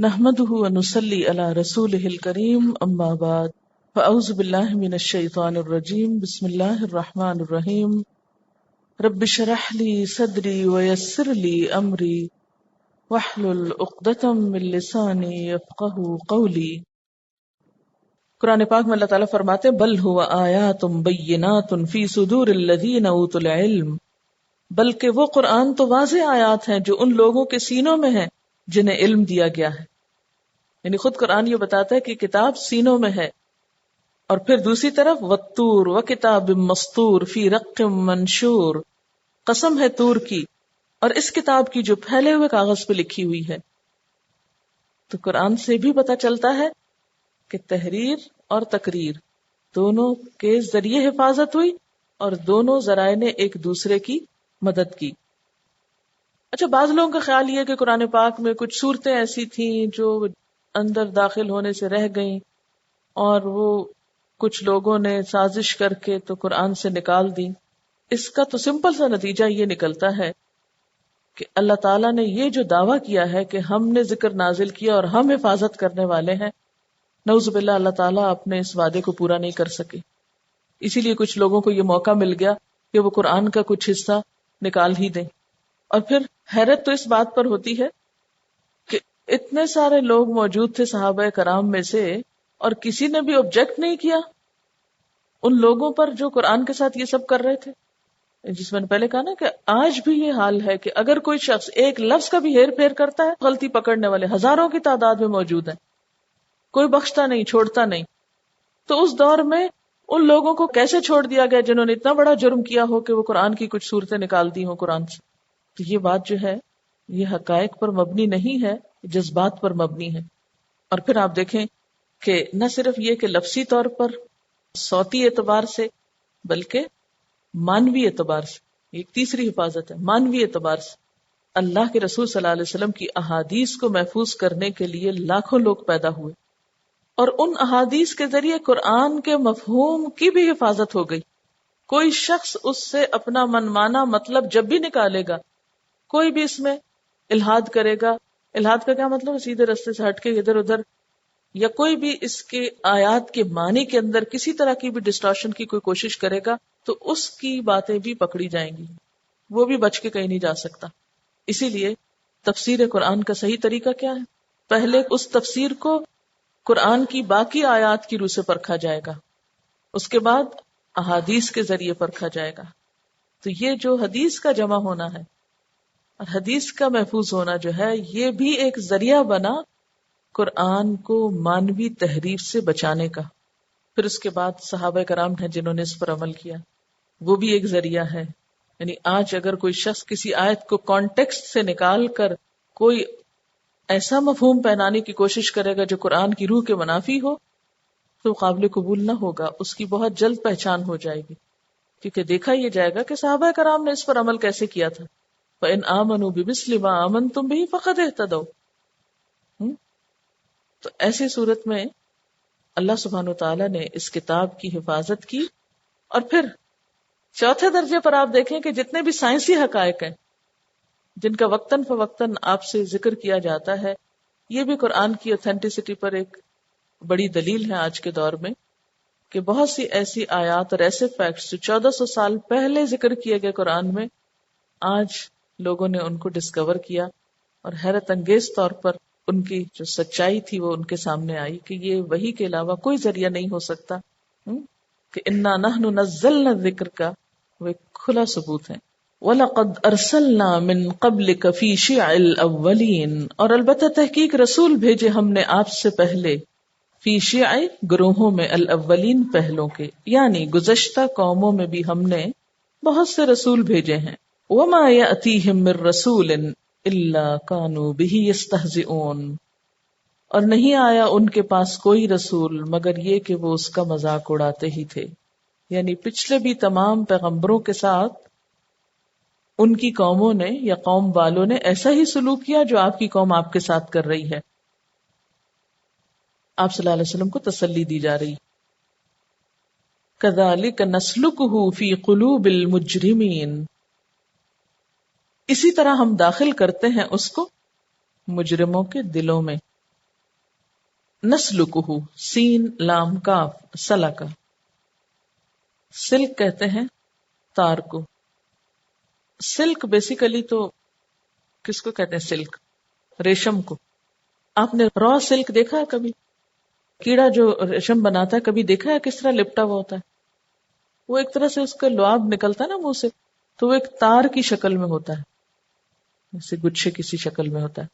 نحمده ونصلي على رسوله الكريم اما بعد فاعوذ بالله من الشيطان الرجيم بسم الله الرحمن الرحيم رب اشرح لي صدري ويسر لي امري واحلل عقدة من لساني يفقهوا قولي۔ قرآن پاک میں اللہ تعالیٰ فرماتے بل هو آیات بینات فی صدور الذین اوتوا العلم، بلکہ وہ قرآن تو واضح آیات ہیں جو ان لوگوں کے سینوں میں ہیں جنہیں علم دیا گیا ہے۔ یعنی خود قرآن یہ بتاتا ہے کہ کتاب سینوں میں ہے، اور پھر دوسری طرف والطور وکتاب مسطور فی رق منشور، قسم ہے طور کی اور اس کتاب کی جو پھیلے ہوئے کاغذ پہ لکھی ہوئی ہے۔ تو قرآن سے بھی پتہ چلتا ہے کہ تحریر اور تقریر دونوں کے ذریعے حفاظت ہوئی اور دونوں ذرائع نے ایک دوسرے کی مدد کی۔ اچھا، بعض لوگوں کا خیال یہ کہ قرآن پاک میں کچھ صورتیں ایسی تھیں جو اندر داخل ہونے سے رہ گئیں اور وہ کچھ لوگوں نے سازش کر کے تو قرآن سے نکال دی۔ اس کا تو سمپل سا نتیجہ یہ نکلتا ہے کہ اللہ تعالیٰ نے یہ جو دعویٰ کیا ہے کہ ہم نے ذکر نازل کیا اور ہم حفاظت کرنے والے ہیں، نعوذ باللہ اللہ تعالیٰ اپنے اس وعدے کو پورا نہیں کر سکے۔ اسی لیے کچھ لوگوں کو یہ موقع مل گیا کہ وہ قرآن کا کچھ حصہ نکال ہی دیں۔ اور پھر حیرت تو اس بات پر ہوتی ہے کہ اتنے سارے لوگ موجود تھے صحابہ کرام میں سے، اور کسی نے بھی آبجیکٹ نہیں کیا ان لوگوں پر جو قرآن کے ساتھ یہ سب کر رہے تھے۔ جس میں نے پہلے کہا نا کہ آج بھی یہ حال ہے کہ اگر کوئی شخص ایک لفظ کا بھی ہیر پھیر کرتا ہے، غلطی پکڑنے والے ہزاروں کی تعداد میں موجود ہیں، کوئی بخشتا نہیں، چھوڑتا نہیں۔ تو اس دور میں ان لوگوں کو کیسے چھوڑ دیا گیا جنہوں نے اتنا بڑا جرم کیا ہو کہ وہ قرآن کی کچھ صورتیں نکال دی ہوں قرآن سے؟ تو یہ بات جو ہے یہ حقائق پر مبنی نہیں ہے، جذبات پر مبنی ہے۔ اور پھر آپ دیکھیں کہ نہ صرف یہ کہ لفظی طور پر صوتی اعتبار سے، بلکہ مانوی اعتبار سے، ایک تیسری حفاظت ہے، مانوی اعتبار سے اللہ کے رسول صلی اللہ علیہ وسلم کی احادیث کو محفوظ کرنے کے لیے لاکھوں لوگ پیدا ہوئے، اور ان احادیث کے ذریعے قرآن کے مفہوم کی بھی حفاظت ہو گئی۔ کوئی شخص اس سے اپنا منمانا مطلب جب بھی نکالے گا، کوئی بھی اس میں الہاد کرے گا، الہاد کا کیا مطلب ہے؟ سیدھے رستے سے ہٹ کے ادھر ادھر، یا کوئی بھی اس کے آیات کے معنی کے اندر کسی طرح کی بھی ڈسٹارشن کی کوئی کوشش کرے گا تو اس کی باتیں بھی پکڑی جائیں گی، وہ بھی بچ کے کہیں نہیں جا سکتا۔ اسی لیے تفسیر قرآن کا صحیح طریقہ کیا ہے؟ پہلے اس تفسیر کو قرآن کی باقی آیات کی روح سے پرکھا جائے گا، اس کے بعد احادیث کے ذریعے پرکھا جائے گا۔ تو یہ جو حدیث کا جمع ہونا ہے اور حدیث کا محفوظ ہونا جو ہے، یہ بھی ایک ذریعہ بنا قرآن کو مانوی تحریف سے بچانے کا۔ پھر اس کے بعد صحابہ کرام ہیں جنہوں نے اس پر عمل کیا، وہ بھی ایک ذریعہ ہے۔ یعنی آج اگر کوئی شخص کسی آیت کو کانٹیکسٹ سے نکال کر کوئی ایسا مفہوم پہنانے کی کوشش کرے گا جو قرآن کی روح کے منافی ہو تو قابل قبول نہ ہوگا، اس کی بہت جلد پہچان ہو جائے گی، کیونکہ دیکھا یہ جائے گا کہ صحابہ کرام نے اس پر عمل کیسے کیا تھا۔ فَإِنْ آمَنُوا بِمِثْلِ مَا آمَنْتُمْ بِهِ فَقَدِ اهْتَدَوْا۔ تو ایسی صورت میں اللہ سبحانہ وتعالیٰ نے اس کتاب کی حفاظت کی۔ اور پھر چوتھے درجے پر آپ دیکھیں کہ جتنے بھی سائنسی حقائق ہیں جن کا وقتاً فوقتاً آپ سے ذکر کیا جاتا ہے، یہ بھی قرآن کی اوتھینٹسٹی پر ایک بڑی دلیل ہے آج کے دور میں، کہ بہت سی ایسی آیات اور ایسے فیکٹس جو 1400 سال پہلے ذکر کیے گئے قرآن میں، آج لوگوں نے ان کو ڈسکور کیا اور حیرت انگیز طور پر ان کی جو سچائی تھی وہ ان کے سامنے آئی کہ یہ وحی کے علاوہ کوئی ذریعہ نہیں ہو سکتا، کہ انا نحن نزلنا الذکر کا وہ ایک کھلا ثبوت ہے۔ وَلَقَدْ أَرْسَلْنَا مِن قَبْلِكَ فِي شِيَعِ الْأَوَّلِينَ، اور البتہ تحقیق رسول بھیجے ہم نے آپ سے پہلے، فی شیع گروہوں میں، الاولین پہلوں کے، یعنی گزشتہ قوموں میں بھی ہم نے بہت سے رسول بھیجے ہیں۔ وَمَا يَأْتِيهِم مِّن رَّسُولٍ إِلَّا كَانُوا بِهِ يَسْتَهْزِئُونَ، اور نہیں آیا ان کے پاس کوئی رسول مگر یہ کہ وہ اس کا مذاق اڑاتے ہی تھے۔ یعنی پچھلے بھی تمام پیغمبروں کے ساتھ ان کی قوموں نے یا قوم والوں نے ایسا ہی سلوک کیا جو آپ کی قوم آپ کے ساتھ کر رہی ہے۔ آپ صلی اللہ علیہ وسلم کو تسلی دی جا رہی۔ كَذَلِكَ نَسْلُكُهُ فِي قُلُوبِ الْمُجْرِمِينَ، اسی طرح ہم داخل کرتے ہیں اس کو مجرموں کے دلوں میں۔ نسلکہ، سین لام کاف، سلکا، سلک کہتے ہیں تار کو. سلک بیسیکلی تو کس کو کہتے ہیں؟ سلک، ریشم کو. آپ نے را سلک دیکھا ہے کبھی؟ کیڑا جو ریشم بناتا ہے کبھی دیکھا ہے کس طرح لپٹا ہوا ہوتا ہے؟ وہ ایک طرح سے اس کا لعاب نکلتا ہے نا منہ سے، تو وہ ایک تار کی شکل میں ہوتا ہے، جیسے گچھے کسی شکل میں ہوتا ہے.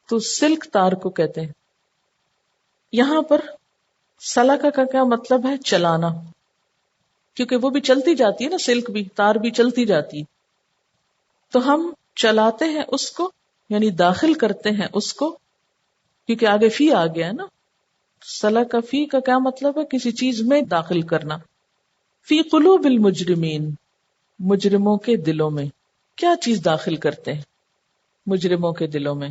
تو سلک تار کو کہتے ہیں. یہاں پر سلکا کا کیا مطلب ہے؟ چلانا، کیونکہ وہ بھی چلتی جاتی ہے نا، سلک بھی، تار بھی چلتی جاتی ہے. تو ہم چلاتے ہیں اس کو، یعنی داخل کرتے ہیں اس کو، کیونکہ آگے فی آ گیا ہے نا. سلکا فی کا کیا مطلب ہے؟ کسی چیز میں داخل کرنا. فی قلوب المجرمین، مجرموں کے دلوں میں. کیا چیز داخل کرتے ہیں مجرموں کے دلوں میں؟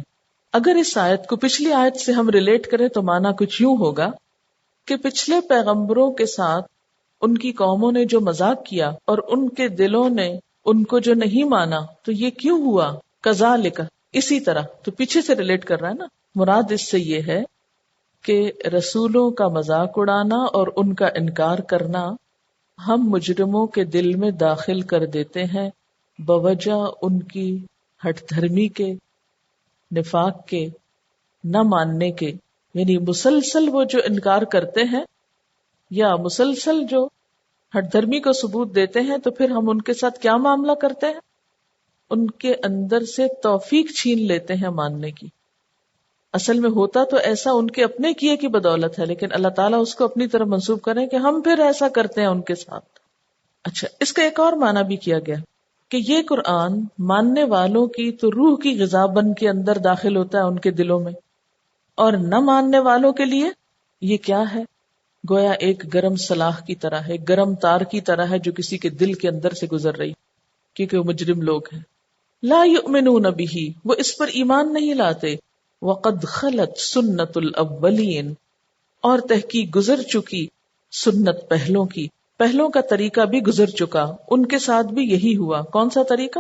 اگر اس آیت کو پچھلی آیت سے ہم ریلیٹ کریں تو معنی کچھ یوں ہوگا کہ پچھلے پیغمبروں کے ساتھ ان کی قوموں نے جو مذاق کیا اور ان کے دلوں نے ان کو جو نہیں مانا، تو یہ کیوں ہوا؟ کذالک، اسی طرح. تو پیچھے سے ریلیٹ کر رہا ہے نا. مراد اس سے یہ ہے کہ رسولوں کا مذاق اڑانا اور ان کا انکار کرنا ہم مجرموں کے دل میں داخل کر دیتے ہیں بوجہ ان کی ہٹ دھرمی کے، نفاق کے، نہ ماننے کے. یعنی مسلسل وہ جو انکار کرتے ہیں یا مسلسل جو ہٹ دھرمی کو ثبوت دیتے ہیں، تو پھر ہم ان کے ساتھ کیا معاملہ کرتے ہیں؟ ان کے اندر سے توفیق چھین لیتے ہیں ماننے کی. اصل میں ہوتا تو ایسا ان کے اپنے کیے کی بدولت ہے، لیکن اللہ تعالیٰ اس کو اپنی طرف منسوب کریں کہ ہم پھر ایسا کرتے ہیں ان کے ساتھ. اچھا، اس کا ایک اور معنی بھی کیا گیا کہ یہ قرآن ماننے والوں کی تو روح کی غذا بن کے اندر داخل ہوتا ہے ان کے دلوں میں، اور نہ ماننے والوں کے لیے یہ کیا ہے؟ گویا ایک گرم سلاخ کی طرح ہے، گرم تار کی طرح ہے جو کسی کے دل کے اندر سے گزر رہی، کیونکہ وہ مجرم لوگ ہیں. لا یؤمنون بہ، وہ اس پر ایمان نہیں لاتے. وقد خلت سنت الاولین، اور تحقیق گزر چکی سنت پہلوں کی، پہلوں کا طریقہ بھی گزر چکا. ان کے ساتھ بھی یہی ہوا. کون سا طریقہ؟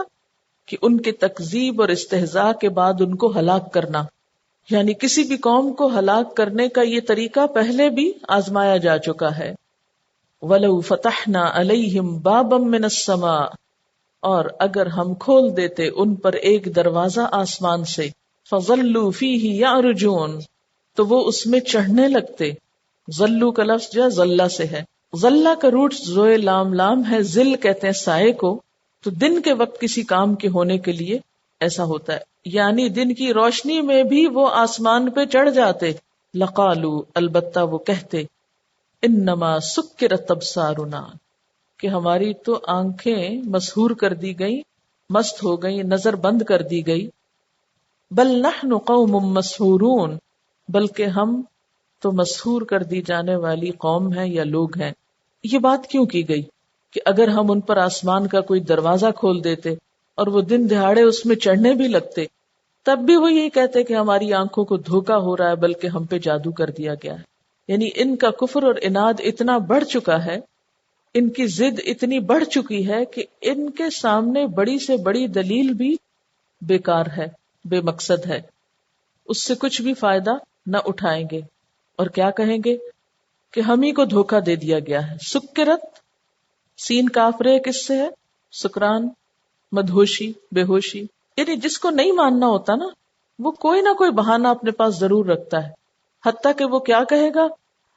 کہ ان کے تکذیب اور استہزاء کے بعد ان کو ہلاک کرنا. یعنی کسی بھی قوم کو ہلاک کرنے کا یہ طریقہ پہلے بھی آزمایا جا چکا ہے. وَلَوْ فَتَحْنَا عَلَيْهِمْ بَابًا مِّنَ السَّمَاءِ، اور اگر ہم کھول دیتے ان پر ایک دروازہ آسمان سے، فَظَلُّوا فِيهِ يَعْرُجُونَ، تو وہ اس میں چڑھنے لگتے. ظلو کا لفظ جو ذلہ سے ہے، ذلہ کا روٹ زوئے لام لام ہے، ذل کہتے ہیں سائے کو. تو دن کے وقت کسی کام کے ہونے کے لیے ایسا ہوتا ہے، یعنی دن کی روشنی میں بھی وہ آسمان پہ چڑھ جاتے. لقالو، البتہ وہ کہتے، انما سکرت ابصارنا، کہ ہماری تو آنکھیں مسحور کر دی گئی، مست ہو گئی، نظر بند کر دی گئی. بل نحن قوم مسحورون، بلکہ ہم تو مسحور کر دی جانے والی قوم ہیں یا لوگ ہیں. یہ بات کیوں کی گئی کہ اگر ہم ان پر آسمان کا کوئی دروازہ کھول دیتے اور وہ دن دہاڑے اس میں چڑھنے بھی لگتے، تب بھی وہ یہی کہتے کہ ہماری آنکھوں کو دھوکا ہو رہا ہے، بلکہ ہم پہ جادو کر دیا گیا ہے. یعنی ان کا کفر اور عناد اتنا بڑھ چکا ہے، ان کی ضد اتنی بڑھ چکی ہے کہ ان کے سامنے بڑی سے بڑی دلیل بھی بیکار ہے، بے مقصد ہے، اس سے کچھ بھی فائدہ نہ اٹھائیں گے. اور کیا کہیں گے کہ ہم ہی کو دھوکا دے دیا گیا ہے. سکرت، سین کافرے کس سے ہے؟ سکران، مدہوشی، بے ہوشی. یعنی جس کو نہیں ماننا ہوتا نا، وہ کوئی نہ کوئی بہانہ اپنے پاس ضرور رکھتا ہے، حتیٰ کہ وہ کیا کہے گا،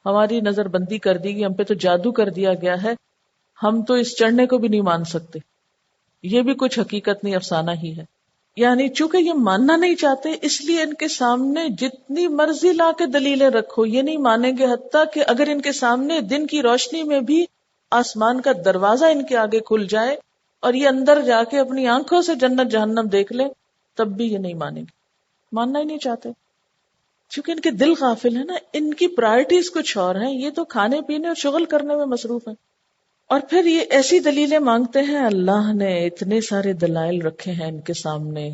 ہماری نظر بندی کر دی گئی، ہم پہ تو جادو کر دیا گیا ہے، ہم تو اس چڑھنے کو بھی نہیں مان سکتے. یہ بھی کچھ حقیقت نہیں، افسانہ ہی ہے. یعنی چونکہ یہ ماننا نہیں چاہتے، اس لیے ان کے سامنے جتنی مرضی لا کے دلیلیں رکھو یہ نہیں مانیں گے. حتیٰ کہ اگر ان کے سامنے دن کی روشنی میں بھی آسمان کا دروازہ ان کے آگے کھل جائے اور یہ اندر جا کے اپنی آنکھوں سے جنت جہنم دیکھ لیں، تب بھی یہ نہیں مانیں گے، ماننا ہی نہیں چاہتے. چونکہ ان کے دل غافل ہے نا، ان کی پرائرٹیز کچھ اور ہیں، یہ تو کھانے پینے اور شغل کرنے میں مصروف ہیں. اور پھر یہ ایسی دلیلیں مانگتے ہیں. اللہ نے اتنے سارے دلائل رکھے ہیں ان کے سامنے.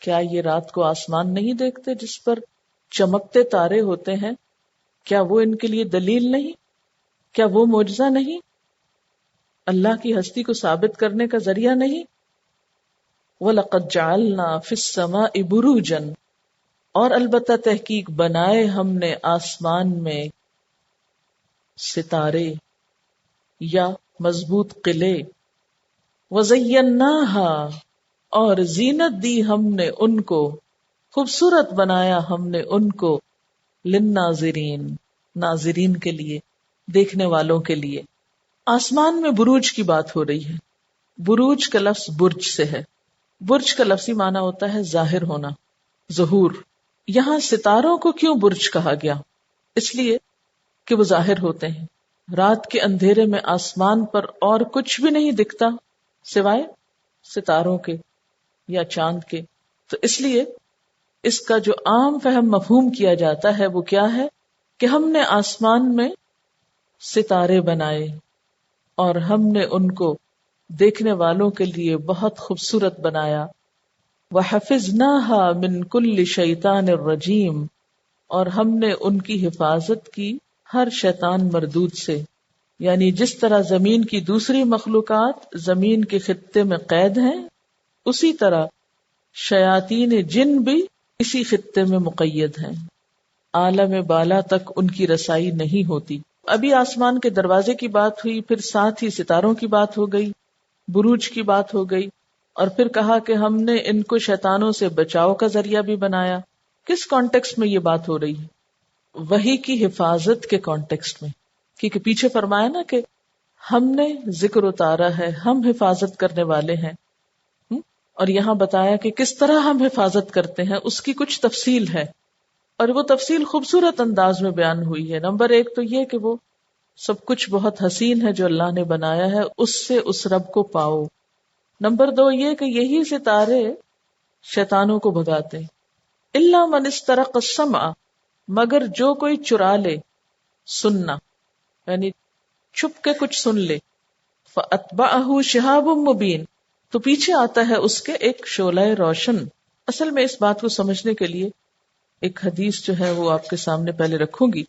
کیا یہ رات کو آسمان نہیں دیکھتے جس پر چمکتے تارے ہوتے ہیں؟ کیا وہ ان کے لیے دلیل نہیں؟ کیا وہ معجزہ نہیں؟ اللہ کی ہستی کو ثابت کرنے کا ذریعہ نہیں؟ وَلَقَدْ جَعَلْنَا فِي السَّمَاءِ بُرُوجًا، اور البتہ تحقیق بنائے ہم نے آسمان میں ستارے یا مضبوط قلعے، وَزَيَّنَّاهَا اور زینت دی ہم نے ان کو، خوبصورت بنایا ہم نے ان کو، للناظرین ناظرین کے لیے، دیکھنے والوں کے لیے۔ آسمان میں بروج کی بات ہو رہی ہے۔ بروج کا لفظ برج سے ہے۔ برج کا لفظی معنی ہوتا ہے ظاہر ہونا، ظہور۔ یہاں ستاروں کو کیوں برج کہا گیا؟ اس لیے کہ وہ ظاہر ہوتے ہیں۔ رات کے اندھیرے میں آسمان پر اور کچھ بھی نہیں دکھتا سوائے ستاروں کے یا چاند کے، تو اس لیے اس کا جو عام فہم مفہوم کیا جاتا ہے وہ کیا ہے کہ ہم نے آسمان میں ستارے بنائے اور ہم نے ان کو دیکھنے والوں کے لیے بہت خوبصورت بنایا۔ وَحَفِظْنَاهَا مِن كُلِّ شَيْطَانٍ الرَّجِيمٍ اور ہم نے ان کی حفاظت کی ہر شیطان مردود سے، یعنی جس طرح زمین کی دوسری مخلوقات زمین کے خطے میں قید ہیں، اسی طرح شیاطین جن بھی اسی خطے میں مقید ہیں، عالم بالا تک ان کی رسائی نہیں ہوتی۔ ابھی آسمان کے دروازے کی بات ہوئی، پھر ساتھ ہی ستاروں کی بات ہو گئی، بروج کی بات ہو گئی، اور پھر کہا کہ ہم نے ان کو شیطانوں سے بچاؤ کا ذریعہ بھی بنایا۔ کس کانٹیکسٹ میں یہ بات ہو رہی ہے؟ وحی کی حفاظت کے کانٹیکسٹ میں، کیونکہ پیچھے فرمایا نا کہ ہم نے ذکر اتارا ہے، ہم حفاظت کرنے والے ہیں، اور یہاں بتایا کہ کس طرح ہم حفاظت کرتے ہیں، اس کی کچھ تفصیل ہے، اور وہ تفصیل خوبصورت انداز میں بیان ہوئی ہے۔ نمبر ایک تو یہ کہ وہ سب کچھ بہت حسین ہے جو اللہ نے بنایا ہے، اس سے اس رب کو پاؤ۔ نمبر دو یہ کہ یہی ستارے شیطانوں کو بھگاتے، الا من استرق السمع مگر جو کوئی چرا لے سننا، یعنی چھپ کے کچھ سن لے، فاتبعہ شہاب مبین تو پیچھے آتا ہے اس کے ایک شعلہ روشن۔ اصل میں اس بات کو سمجھنے کے لیے ایک حدیث جو ہے وہ آپ کے سامنے پہلے رکھوں گی۔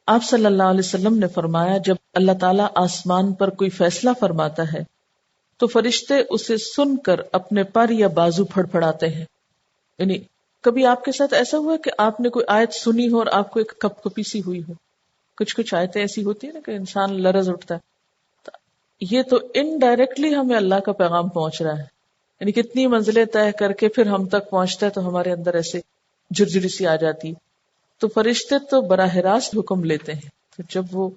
آپ صلی اللہ علیہ وسلم نے فرمایا جب اللہ تعالیٰ آسمان پر کوئی فیصلہ فرماتا ہے تو فرشتے اسے سن کر اپنے پر یا بازو پھڑ پھڑاتے ہیں۔ یعنی کبھی آپ کے ساتھ ایسا ہوا کہ آپ نے کوئی آیت سنی ہو اور آپ کو ایک کپ کپی سی ہوئی ہو؟ کچھ آیتیں ایسی ہوتی ہیں نا کہ انسان لرز اٹھتا ہے۔ یہ تو انڈائریکٹلی ہمیں اللہ کا پیغام پہنچ رہا ہے، یعنی کتنی منزلیں طے کر کے پھر ہم تک پہنچتا ہے تو ہمارے اندر ایسے جھرجھری سی آ جاتی ہے۔ تو فرشتے تو براہ راست حکم لیتے ہیں، تو جب وہ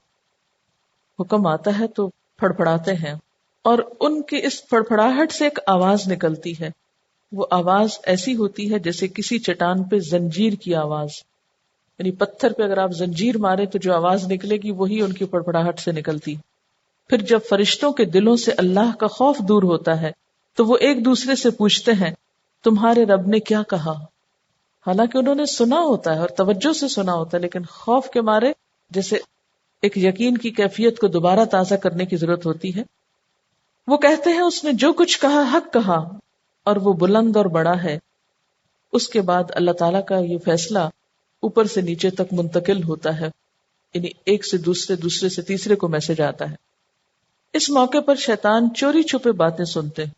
حکم آتا ہے تو پھڑپڑاتے ہیں، اور ان کی اس پھڑپڑاہٹ سے ایک آواز نکلتی ہے۔ وہ آواز ایسی ہوتی ہے جیسے کسی چٹان پہ زنجیر کی آواز، یعنی پتھر پہ اگر آپ زنجیر مارے تو جو آواز نکلے گی وہی ان کی پھڑپڑاہٹ سے نکلتی۔ پھر جب فرشتوں کے دلوں سے اللہ کا خوف دور ہوتا ہے تو وہ ایک دوسرے سے پوچھتے ہیں تمہارے رب نے کیا کہا؟ حالانکہ انہوں نے سنا ہوتا ہے اور توجہ سے سنا ہوتا ہے، لیکن خوف کے مارے جیسے ایک یقین کی کیفیت کو دوبارہ تازہ کرنے کی ضرورت ہوتی ہے۔ وہ کہتے ہیں اس نے جو کچھ کہا حق کہا اور وہ بلند اور بڑا ہے۔ اس کے بعد اللہ تعالیٰ کا یہ فیصلہ اوپر سے نیچے تک منتقل ہوتا ہے، یعنی ایک سے دوسرے، دوسرے سے تیسرے کو میسج آتا ہے۔ اس موقع پر شیطان چوری چھپے باتیں سنتے ہیں،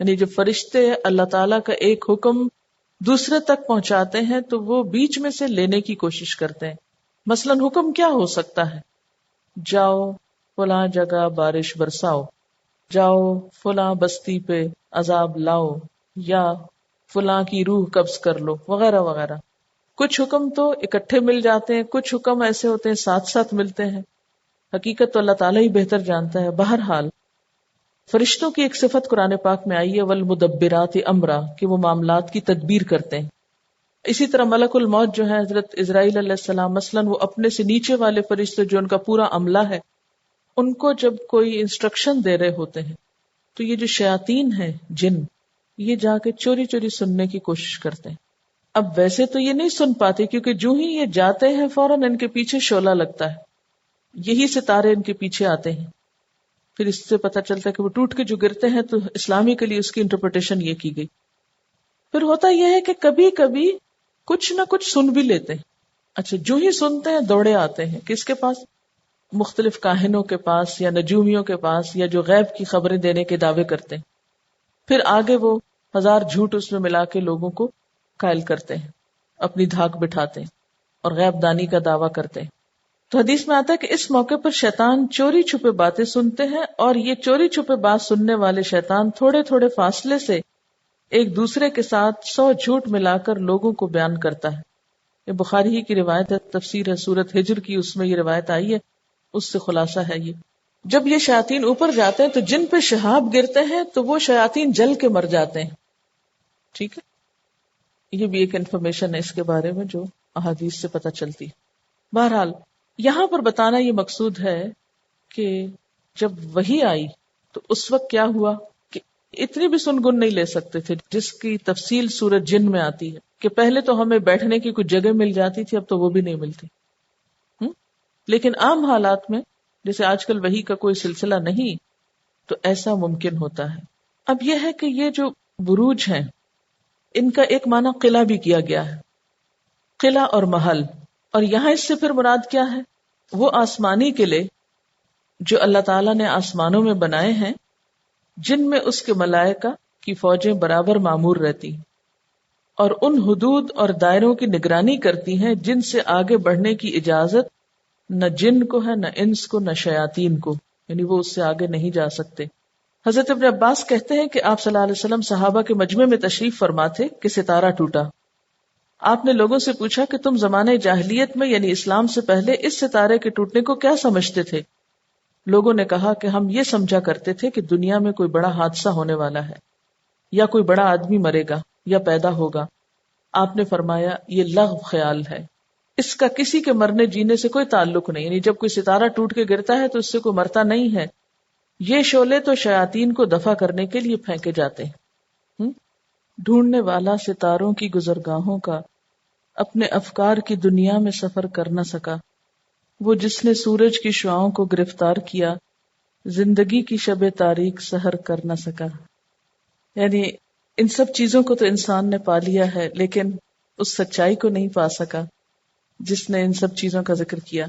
یعنی جب فرشتے اللہ تعالیٰ کا ایک حکم دوسرے تک پہنچاتے ہیں تو وہ بیچ میں سے لینے کی کوشش کرتے ہیں۔ مثلاً حکم کیا ہو سکتا ہے؟ جاؤ فلاں جگہ بارش برساؤ، جاؤ فلاں بستی پہ عذاب لاؤ، یا فلاں کی روح قبض کر لو، وغیرہ وغیرہ۔ کچھ حکم تو اکٹھے مل جاتے ہیں، کچھ حکم ایسے ہوتے ہیں ساتھ ساتھ ملتے ہیں۔ حقیقت تو اللہ تعالیٰ ہی بہتر جانتا ہے۔ بہرحال فرشتوں کی ایک صفت قرآن پاک میں آئی ہے والمدبرات امرا، کہ وہ معاملات کی تدبیر کرتے ہیں۔ اسی طرح ملک الموت جو ہے حضرت اسرائیل علیہ السلام، مثلاً وہ اپنے سے نیچے والے فرشتے جو ان کا پورا عملہ ہے، ان کو جب کوئی انسٹرکشن دے رہے ہوتے ہیں تو یہ جو شیاطین ہیں جن، یہ جا کے چوری چوری سننے کی کوشش کرتے ہیں۔ اب ویسے تو یہ نہیں سن پاتے کیونکہ جو ہی یہ جاتے ہیں فوراً ان کے پیچھے شعلہ لگتا ہے، یہی ستارے ان کے پیچھے آتے ہیں۔ پھر اس سے پتہ چلتا ہے کہ وہ ٹوٹ کے جو گرتے ہیں تو اسلامی کے لیے اس کی انٹرپریٹیشن یہ کی گئی۔ پھر ہوتا یہ ہے کہ کبھی کبھی کچھ نہ کچھ سن بھی لیتے ہیں۔ اچھا، جو ہی سنتے ہیں دوڑے آتے ہیں کس کے پاس؟ مختلف کاہنوں کے پاس یا نجومیوں کے پاس، یا جو غیب کی خبریں دینے کے دعوے کرتے ہیں۔ پھر آگے وہ ہزار جھوٹ اس میں ملا کے لوگوں کو قائل کرتے ہیں، اپنی دھاک بٹھاتے ہیں اور غیب دانی کا دعویٰ کرتے ہیں. تو حدیث میں آتا ہے کہ اس موقع پر شیطان چوری چھپے باتیں سنتے ہیں، اور یہ چوری چھپے بات سننے والے شیطان تھوڑے تھوڑے فاصلے سے ایک دوسرے کے ساتھ 100 جھوٹ ملا کر لوگوں کو بیان کرتا ہے. یہ بخاری ہی کی روایت ہے، تفسیر ہے سورت ہجر کی، اس میں یہ روایت آئی ہے، اس سے خلاصہ ہے یہ. جب یہ شیاطین اوپر جاتے ہیں تو جن پہ شہاب گرتے ہیں تو وہ شیاطین جل کے مر جاتے ہیں. ٹھیک ہے، یہ بھی ایک انفارمیشن ہے اس کے بارے میں جو احادیث سے پتہ چلتی. بہرحال یہاں پر بتانا یہ مقصود ہے کہ جب وحی آئی تو اس وقت کیا ہوا کہ اتنی بھی سنگن نہیں لے سکتے تھے، جس کی تفصیل سورۃ جن میں آتی ہے کہ پہلے تو ہمیں بیٹھنے کی کچھ جگہ مل جاتی تھی، اب تو وہ بھی نہیں ملتی. لیکن عام حالات میں جیسے آج کل وحی کا کوئی سلسلہ نہیں تو ایسا ممکن ہوتا ہے. اب یہ ہے کہ یہ جو بروج ہیں ان کا ایک معنی قلعہ بھی کیا گیا ہے، قلعہ اور محل. اور یہاں اس سے پھر مراد کیا ہے؟ وہ آسمانی قلعے جو اللہ تعالیٰ نے آسمانوں میں بنائے ہیں، جن میں اس کے ملائکہ کی فوجیں برابر معمور رہتی ہیں اور ان حدود اور دائروں کی نگرانی کرتی ہیں جن سے آگے بڑھنے کی اجازت نہ جن کو ہے، نہ انس کو، نہ شیاطین کو، یعنی وہ اس سے آگے نہیں جا سکتے. حضرت ابن عباس کہتے ہیں کہ آپ صلی اللہ علیہ وسلم صحابہ کے مجمع میں تشریف فرما تھے کہ ستارہ ٹوٹا. آپ نے لوگوں سے پوچھا کہ تم زمانے جاہلیت میں یعنی اسلام سے پہلے اس ستارے کے ٹوٹنے کو کیا سمجھتے تھے؟ لوگوں نے کہا کہ ہم یہ سمجھا کرتے تھے کہ دنیا میں کوئی بڑا حادثہ ہونے والا ہے، یا کوئی بڑا آدمی مرے گا یا پیدا ہوگا. آپ نے فرمایا یہ لغو خیال ہے، اس کا کسی کے مرنے جینے سے کوئی تعلق نہیں. یعنی جب کوئی ستارہ ٹوٹ کے گرتا ہے تو اس سے کوئی مرتا نہیں ہے. یہ شعلے تو شیاطین کو دفع کرنے کے لیے پھینکے جاتے ہیں. ڈھونڈنے والا ستاروں کی گزرگاہوں کا اپنے افکار کی دنیا میں سفر کر نہ سکا. وہ جس نے سورج کی شعاؤں کو گرفتار کیا زندگی کی شب تاریک سحر کر نہ سکا. یعنی ان سب چیزوں کو تو انسان نے پا لیا ہے لیکن اس سچائی کو نہیں پا سکا جس نے ان سب چیزوں کا ذکر کیا.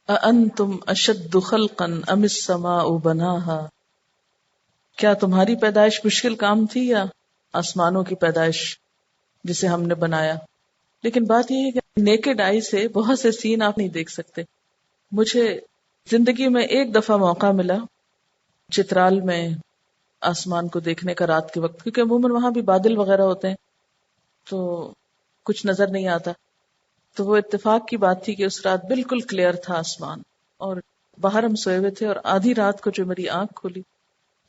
اَأَنتُمْ أَشَدُّ خَلْقًا أَمِ السَّمَاءُ بَنَاهَا، کیا تمہاری پیدائش مشکل کام تھی یا آسمانوں کی پیدائش جسے ہم نے بنایا؟ لیکن بات یہ ہے کہ نیکڈ آئی سے بہت سے سین آپ نہیں دیکھ سکتے. مجھے زندگی میں ایک دفعہ موقع ملا چترال میں آسمان کو دیکھنے کا رات کے وقت، کیونکہ عموماً وہاں بھی بادل وغیرہ ہوتے ہیں تو کچھ نظر نہیں آتا. تو وہ اتفاق کی بات تھی کہ اس رات بالکل کلیئر تھا آسمان، اور باہر ہم سوئے ہوئے تھے، اور آدھی رات کو جو میری آنکھ کھلی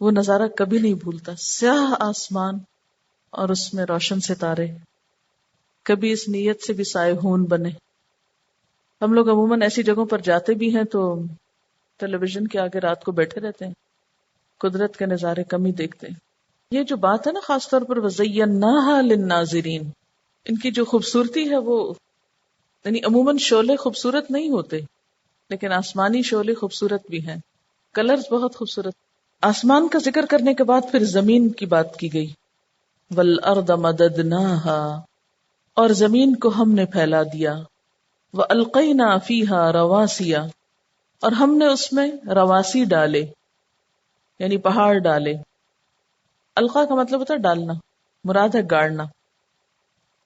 وہ نظارہ کبھی نہیں بھولتا. سیاہ آسمان اور اس میں روشن ستارے، کبھی اس نیت سے بھی سائے ہون بنے. ہم لوگ عموماً ایسی جگہوں پر جاتے بھی ہیں تو ٹیلی ویژن کے آگے رات کو بیٹھے رہتے ہیں، قدرت کے نظارے کم ہی دیکھتے ہیں. یہ جو بات ہے نا خاص طور پر وَزَيَّنَّاهَا لِلنَّاظِرِينَ، ان کی جو خوبصورتی ہے وہ یعنی عموماً شعلے خوبصورت نہیں ہوتے لیکن آسمانی شعلے خوبصورت بھی ہیں، کلرز بہت خوبصورت. آسمان کا ذکر کرنے کے بعد پھر زمین کی بات کی گئی. وَالْأَرْضَ مَدَدْنَاهَا، اور زمین کو ہم نے پھیلا دیا. وَأَلْقَيْنَا فِيهَا رَوَاسِيَ، اور ہم نے اس میں رواسی ڈالے یعنی پہاڑ ڈالے. القا کا مطلب ہوتا ہے ڈالنا، مراد ہے گاڑنا.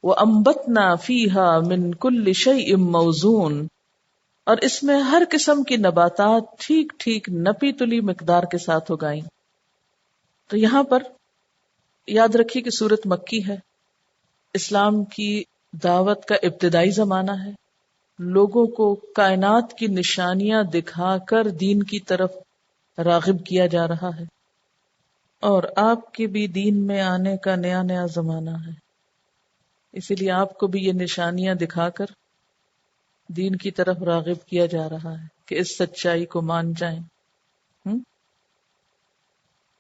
وَأَنبَتْنَا فِيهَا مِن كُلِّ شَيْءٍ مَوْزُونٍ، اور اس میں ہر قسم کی نباتات ٹھیک ٹھیک نپی تلی مقدار کے ساتھ اگائیں. تو یہاں پر یاد رکھیے کہ سورت مکی ہے، اسلام کی دعوت کا ابتدائی زمانہ ہے. لوگوں کو کائنات کی نشانیاں دکھا کر دین کی طرف راغب کیا جا رہا ہے، اور آپ کے بھی دین میں آنے کا نیا نیا زمانہ ہے. اسی لیے آپ کو بھی یہ نشانیاں دکھا کر دین کی طرف راغب کیا جا رہا ہے کہ اس سچائی کو مان جائیں.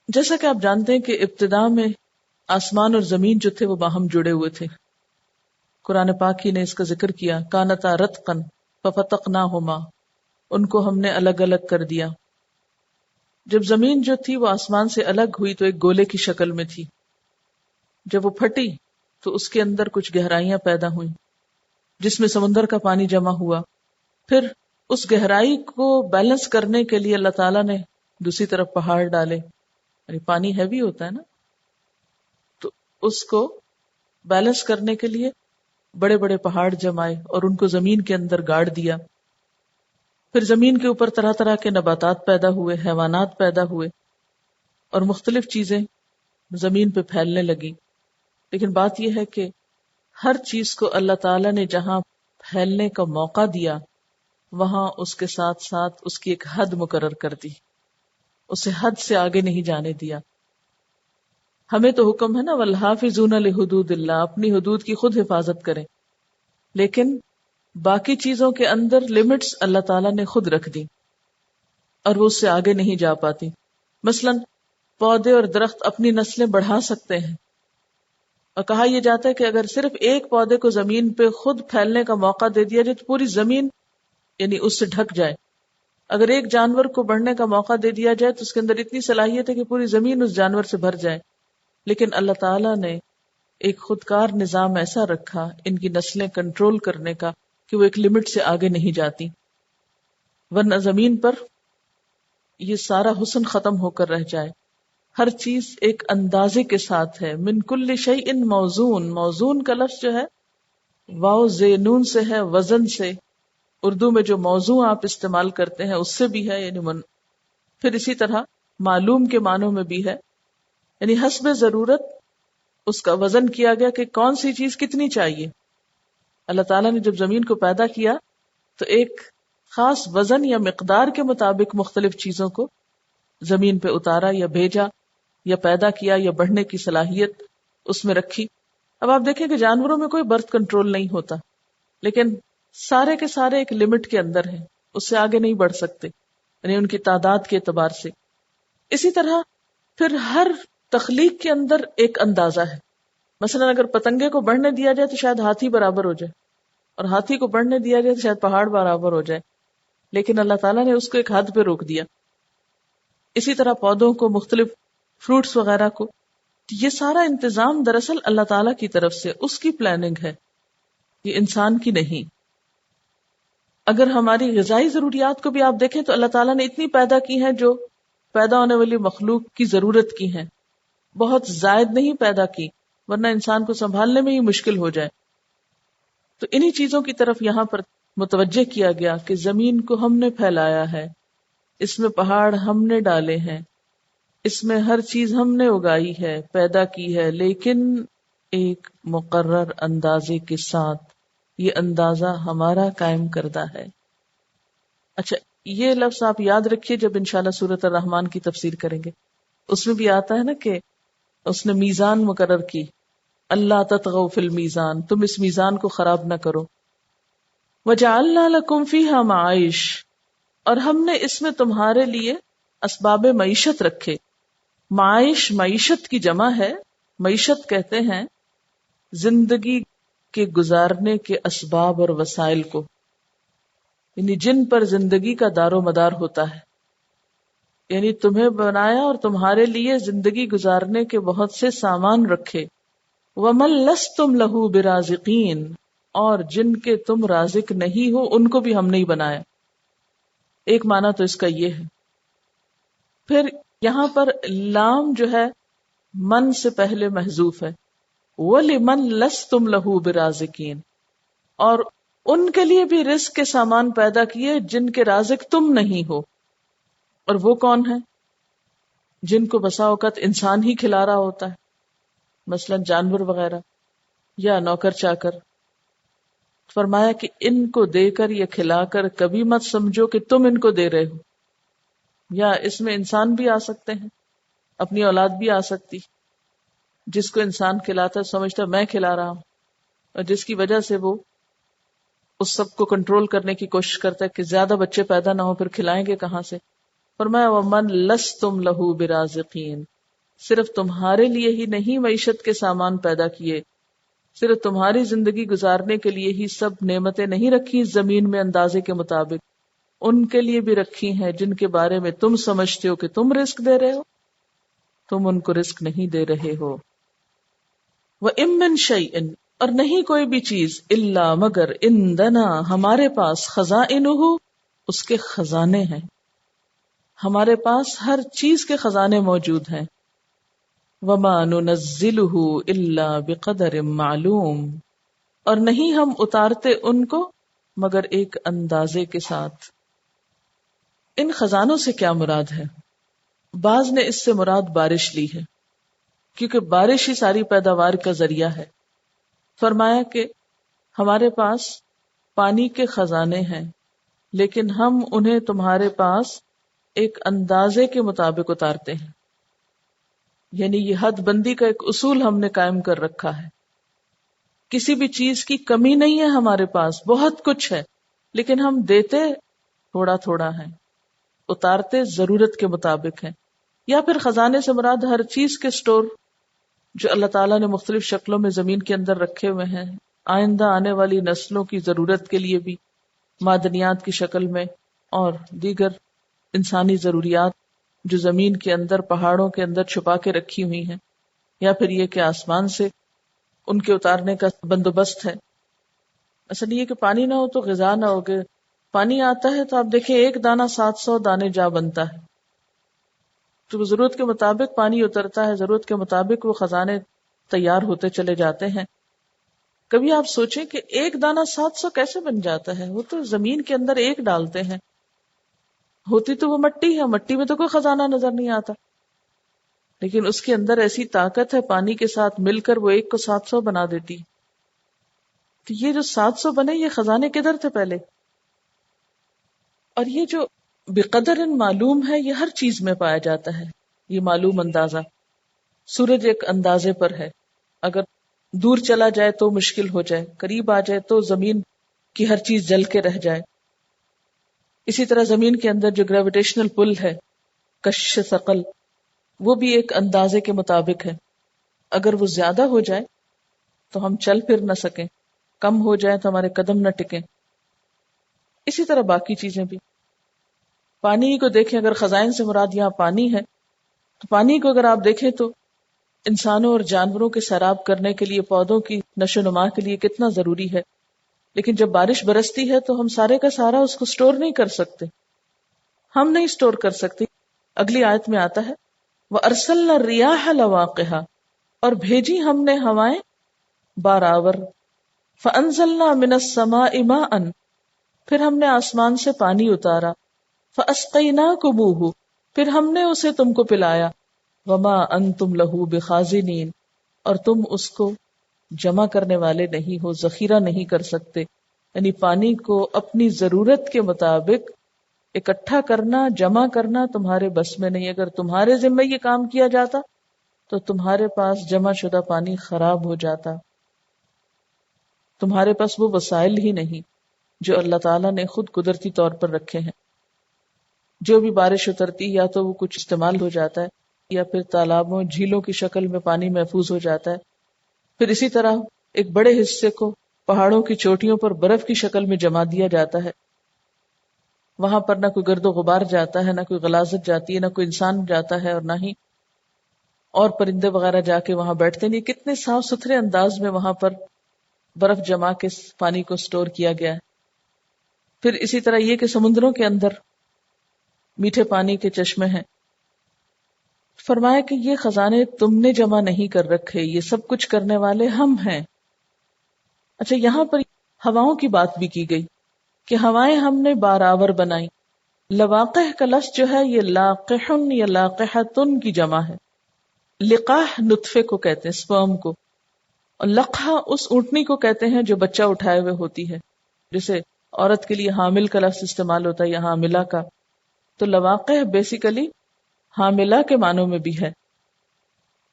جیسا کہ آپ جانتے ہیں کہ ابتدا میں آسمان اور زمین جو تھے وہ باہم جڑے ہوئے تھے. قرآن پاک ہی نے اس کا ذکر کیا، کانتا رتقن ففتقناہما، ان کو ہم نے الگ الگ کر دیا. جب زمین جو تھی وہ آسمان سے الگ ہوئی تو ایک گولے کی شکل میں تھی. جب وہ پھٹی تو اس کے اندر کچھ گہرائیاں پیدا ہوئیں جس میں سمندر کا پانی جمع ہوا. پھر اس گہرائی کو بیلنس کرنے کے لیے اللہ تعالیٰ نے دوسری طرف پہاڑ ڈالے. یعنی پانی ہیوی ہوتا ہے نا، تو اس کو بیلنس کرنے کے لیے بڑے بڑے پہاڑ جمائے اور ان کو زمین کے اندر گاڑ دیا. پھر زمین کے اوپر طرح طرح کے نباتات پیدا ہوئے، حیوانات پیدا ہوئے، اور مختلف چیزیں زمین پہ پھیلنے لگی. لیکن بات یہ ہے کہ ہر چیز کو اللہ تعالیٰ نے جہاں پھیلنے کا موقع دیا وہاں اس کے ساتھ ساتھ اس کی ایک حد مقرر کر دی، اسے حد سے آگے نہیں جانے دیا. ہمیں تو حکم ہے نا والحافظون لحدود اللہ، اپنی حدود کی خود حفاظت کریں، لیکن باقی چیزوں کے اندر لمٹس اللہ تعالیٰ نے خود رکھ دی اور وہ اس سے آگے نہیں جا پاتی. مثلا پودے اور درخت اپنی نسلیں بڑھا سکتے ہیں، اور کہا یہ جاتا ہے کہ اگر صرف ایک پودے کو زمین پہ خود پھیلنے کا موقع دے دیا جائے تو پوری زمین یعنی اس سے ڈھک جائے. اگر ایک جانور کو بڑھنے کا موقع دے دیا جائے تو اس کے اندر اتنی صلاحیت ہے کہ پوری زمین اس جانور سے بھر جائے. لیکن اللہ تعالیٰ نے ایک خودکار نظام ایسا رکھا ان کی نسلیں کنٹرول کرنے کا کہ وہ ایک لمٹ سے آگے نہیں جاتی، ورنہ زمین پر یہ سارا حسن ختم ہو کر رہ جائے. ہر چیز ایک اندازے کے ساتھ ہے. من کل شیء موزون، موزون کا لفظ جو ہے واو زینون سے ہے، وزن سے. اردو میں جو موضوع آپ استعمال کرتے ہیں اس سے بھی ہے، یعنی پھر اسی طرح معلوم کے معنوں میں بھی ہے، یعنی حسب ضرورت اس کا وزن کیا گیا کہ کون سی چیز کتنی چاہیے. اللہ تعالیٰ نے جب زمین کو پیدا کیا تو ایک خاص وزن یا مقدار کے مطابق مختلف چیزوں کو زمین پہ اتارا یا بھیجا یا پیدا کیا یا بڑھنے کی صلاحیت اس میں رکھی. اب آپ دیکھیں کہ جانوروں میں کوئی برتھ کنٹرول نہیں ہوتا، لیکن سارے کے سارے ایک لمٹ کے اندر ہیں، اس سے آگے نہیں بڑھ سکتے، یعنی ان کی تعداد کے اعتبار سے. اسی طرح پھر ہر تخلیق کے اندر ایک اندازہ ہے. مثلا اگر پتنگے کو بڑھنے دیا جائے تو شاید ہاتھی برابر ہو جائے، اور ہاتھی کو بڑھنے دیا جائے تو شاید پہاڑ برابر ہو جائے، لیکن اللہ تعالیٰ نے اس کو ایک حد پہ روک دیا. اسی طرح پودوں کو، مختلف فروٹس وغیرہ کو، یہ سارا انتظام دراصل اللہ تعالیٰ کی طرف سے، اس کی پلاننگ ہے، یہ انسان کی نہیں. اگر ہماری غذائی ضروریات کو بھی آپ دیکھیں تو اللہ تعالیٰ نے اتنی پیدا کی ہیں جو پیدا ہونے والی مخلوق کی ضرورت کی ہیں، بہت زائد نہیں پیدا کی ورنہ انسان کو سنبھالنے میں ہی مشکل ہو جائے. تو انہی چیزوں کی طرف یہاں پر متوجہ کیا گیا کہ زمین کو ہم نے پھیلایا ہے، اس میں پہاڑ ہم نے ڈالے ہیں، اس میں ہر چیز ہم نے اگائی ہے، پیدا کی ہے، لیکن ایک مقرر اندازے کے ساتھ. یہ اندازہ ہمارا قائم کردہ ہے. اچھا یہ لفظ آپ یاد رکھیے جب انشاءاللہ سورۃ الرحمن کی تفسیر کریں گے، اس میں بھی آتا ہے نا کہ اس نے میزان مقرر کی، اللہ تطغوا فی المیزان، تم اس میزان کو خراب نہ کرو. وجعلنا لکم فیہا معائش، اور ہم نے اس میں تمہارے لیے اسباب معیشت رکھے. معائش معیشت کی جمع ہے. معیشت کہتے ہیں زندگی کے گزارنے کے اسباب اور وسائل کو، یعنی جن پر زندگی کا دار و مدار ہوتا ہے. یعنی تمہیں بنایا اور تمہارے لیے زندگی گزارنے کے بہت سے سامان رکھے. وَمَن لَسْتُمْ لَهُ بِرَازِقِينَ، اور جن کے تم رازق نہیں ہو ان کو بھی ہم نہیں بنایا. ایک معنی تو اس کا یہ ہے. پھر یہاں پر لام جو ہے من سے پہلے محذوف ہے. وَلِمَن لَسْتُمْ لَهُ بِرَازِقِينَ، اور ان کے لیے بھی رزق کے سامان پیدا کیے جن کے رازق تم نہیں ہو. اور وہ کون ہیں؟ جن کو بسا اوقات انسان ہی کھلا رہا ہوتا ہے، مثلا جانور وغیرہ یا نوکر چاکر. فرمایا کہ ان کو دے کر یا کھلا کر کبھی مت سمجھو کہ تم ان کو دے رہے ہو. یا اس میں انسان بھی آ سکتے ہیں، اپنی اولاد بھی آ سکتی. جس کو انسان کھلاتا ہے سمجھتا ہے میں کھلا رہا ہوں، اور جس کی وجہ سے وہ اس سب کو کنٹرول کرنے کی کوشش کرتا ہے کہ زیادہ بچے پیدا نہ ہو، پھر کھلائیں گے کہاں سے. فرمایا وَمَن لَسْتُمْ لَهُ بِرَازِقِينَ، صرف تمہارے لیے ہی نہیں معیشت کے سامان پیدا کیے، صرف تمہاری زندگی گزارنے کے لیے ہی سب نعمتیں نہیں رکھی زمین میں اندازے کے مطابق، ان کے لیے بھی رکھی ہیں جن کے بارے میں تم سمجھتے ہو کہ تم رزق دے رہے ہو، تم ان کو رزق نہیں دے رہے ہو. وَإِن مِّن شَيْءٍ، اور نہیں کوئی بھی چیز، الا مگر عندنا، ہمارے پاس، خزائنہ، اس کے خزانے ہیں. ہمارے پاس ہر چیز کے خزانے موجود ہیں. وما ننزلہ الا بقدر معلوم، اور نہیں ہم اتارتے ان کو مگر ایک اندازے کے ساتھ۔ ان خزانوں سے کیا مراد ہے؟ بعض نے اس سے مراد بارش لی ہے، کیونکہ بارش ہی ساری پیداوار کا ذریعہ ہے۔ فرمایا کہ ہمارے پاس پانی کے خزانے ہیں، لیکن ہم انہیں تمہارے پاس ایک اندازے کے مطابق اتارتے ہیں، یعنی یہ حد بندی کا ایک اصول ہم نے قائم کر رکھا ہے۔ کسی بھی چیز کی کمی نہیں ہے ہمارے پاس، بہت کچھ ہے، لیکن ہم دیتے تھوڑا تھوڑا ہیں، اتارتے ضرورت کے مطابق ہیں۔ یا پھر خزانے سے مراد ہر چیز کے سٹور جو اللہ تعالیٰ نے مختلف شکلوں میں زمین کے اندر رکھے ہوئے ہیں، آئندہ آنے والی نسلوں کی ضرورت کے لیے بھی، معدنیات کی شکل میں اور دیگر انسانی ضروریات جو زمین کے اندر پہاڑوں کے اندر چھپا کے رکھی ہوئی ہیں، یا پھر یہ کہ آسمان سے ان کے اتارنے کا بندوبست ہے۔ اصل یہ کہ پانی نہ ہو تو غذا نہ ہوگے، پانی آتا ہے تو آپ دیکھیں ایک دانہ 700 دانے جا بنتا ہے، تو ضرورت کے مطابق پانی اترتا ہے، ضرورت کے مطابق وہ خزانے تیار ہوتے چلے جاتے ہیں۔ کبھی آپ سوچیں کہ ایک دانہ 700 کیسے بن جاتا ہے؟ وہ تو زمین کے اندر ایک ڈالتے ہیں، ہوتی تو وہ مٹی ہے، مٹی میں تو کوئی خزانہ نظر نہیں آتا، لیکن اس کے اندر ایسی طاقت ہے پانی کے ساتھ مل کر وہ ایک کو 700 بنا دیتی۔ تو یہ جو 700 بنے یہ خزانے کدھر تھے پہلے؟ اور یہ جو بقدر معلوم ہے یہ ہر چیز میں پایا جاتا ہے، یہ معلوم اندازہ۔ سورج ایک اندازے پر ہے، اگر دور چلا جائے تو مشکل ہو جائے، قریب آ جائے تو زمین کی ہر چیز جل کے رہ جائے۔ اسی طرح زمین کے اندر جو گریویٹیشنل پل ہے، کش ثقل، وہ بھی ایک اندازے کے مطابق ہے، اگر وہ زیادہ ہو جائے تو ہم چل پھر نہ سکیں، کم ہو جائے تو ہمارے قدم نہ ٹکیں۔ اسی طرح باقی چیزیں بھی، پانی کو دیکھیں، اگر خزائن سے مراد یہاں پانی ہے تو پانی کو اگر آپ دیکھیں تو انسانوں اور جانوروں کے سیراب کرنے کے لیے، پودوں کی نشو و نما کے لیے کتنا ضروری ہے، لیکن جب بارش برستی ہے تو ہم سارے کا سارا اس کو سٹور نہیں کر سکتے، ہم نہیں سٹور کر سکتے۔ اگلی آیت میں آتا ہے وَأَرْسَلْنَا الرِّيَاحَ لَوَاقِحَ، اور بھیجی ہم نے ہوائیں بارآور، فَأَنزَلْنَا مِنَ السَّمَاءِ مَاءً، پھر ہم نے آسمان سے پانی اتارا، فَأَسْقَيْنَاكُمُوهُ، پھر ہم نے اسے تم کو پلایا، وَمَا أَنْتُمْ لَهُ بِخَازِنِينَ، اور تم اس کو جمع کرنے والے نہیں ہو، ذخیرہ نہیں کر سکتے۔ یعنی پانی کو اپنی ضرورت کے مطابق اکٹھا کرنا، جمع کرنا تمہارے بس میں نہیں۔ اگر تمہارے ذمہ یہ کام کیا جاتا تو تمہارے پاس جمع شدہ پانی خراب ہو جاتا، تمہارے پاس وہ وسائل ہی نہیں جو اللہ تعالیٰ نے خود قدرتی طور پر رکھے ہیں۔ جو بھی بارش اترتی یا تو وہ کچھ استعمال ہو جاتا ہے، یا پھر تالابوں، جھیلوں کی شکل میں پانی محفوظ ہو جاتا ہے، پھر اسی طرح ایک بڑے حصے کو پہاڑوں کی چوٹیوں پر برف کی شکل میں جما دیا جاتا ہے، وہاں پر نہ کوئی گرد و غبار جاتا ہے، نہ کوئی غلاظت جاتی ہے، نہ کوئی انسان جاتا ہے، اور نہ ہی اور پرندے وغیرہ جا کے وہاں بیٹھتے نہیں۔ کتنے صاف ستھرے انداز میں وہاں پر برف جما کے پانی کو سٹور کیا گیا ہے۔ پھر اسی طرح یہ کہ سمندروں کے اندر میٹھے پانی کے چشمے ہیں۔ فرمایا کہ یہ خزانے تم نے جمع نہیں کر رکھے، یہ سب کچھ کرنے والے ہم ہیں۔ اچھا، یہاں پر ہواؤں کی بات بھی کی گئی کہ ہوائیں ہم نے بارآور بنائی۔ لواقح کا لفظ جو ہے یہ لاقحن یا لاقحتن کی جمع ہے۔ لقاح نطفے کو کہتے ہیں، سپرم کو، اور لقحہ اس اونٹنی کو کہتے ہیں جو بچہ اٹھائے ہوئے ہوتی ہے، جیسے عورت کے لیے حامل کا لفظ استعمال ہوتا ہے یا حاملہ کا، تو لواقح بیسیکلی حاملہ کے معنوں میں بھی ہے۔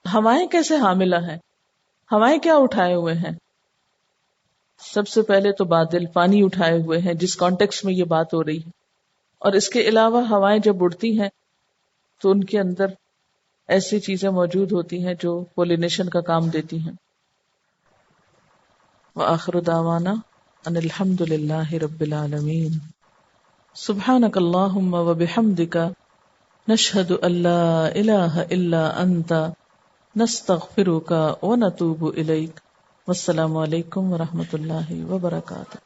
ہوائیں کیسے حاملہ ہیں؟ ہوائیں کیا اٹھائے ہوئے ہیں؟ سب سے پہلے تو بادل، پانی اٹھائے ہوئے ہیں جس کانٹیکس میں یہ بات ہو رہی ہے، اور اس کے علاوہ ہوائیں جب اڑتی ہیں تو ان کے اندر ایسی چیزیں موجود ہوتی ہیں جو پولینیشن کا کام دیتی ہیں۔ وآخر دعوانا ان الحمد للہ رب العالمین۔ سبحانک اللہم وبحمدک، نشہد ان لا الہ الا انت، نستغفرک ونتوب الیک۔ والسلام علیکم ورحمۃ اللہ وبرکاتہ۔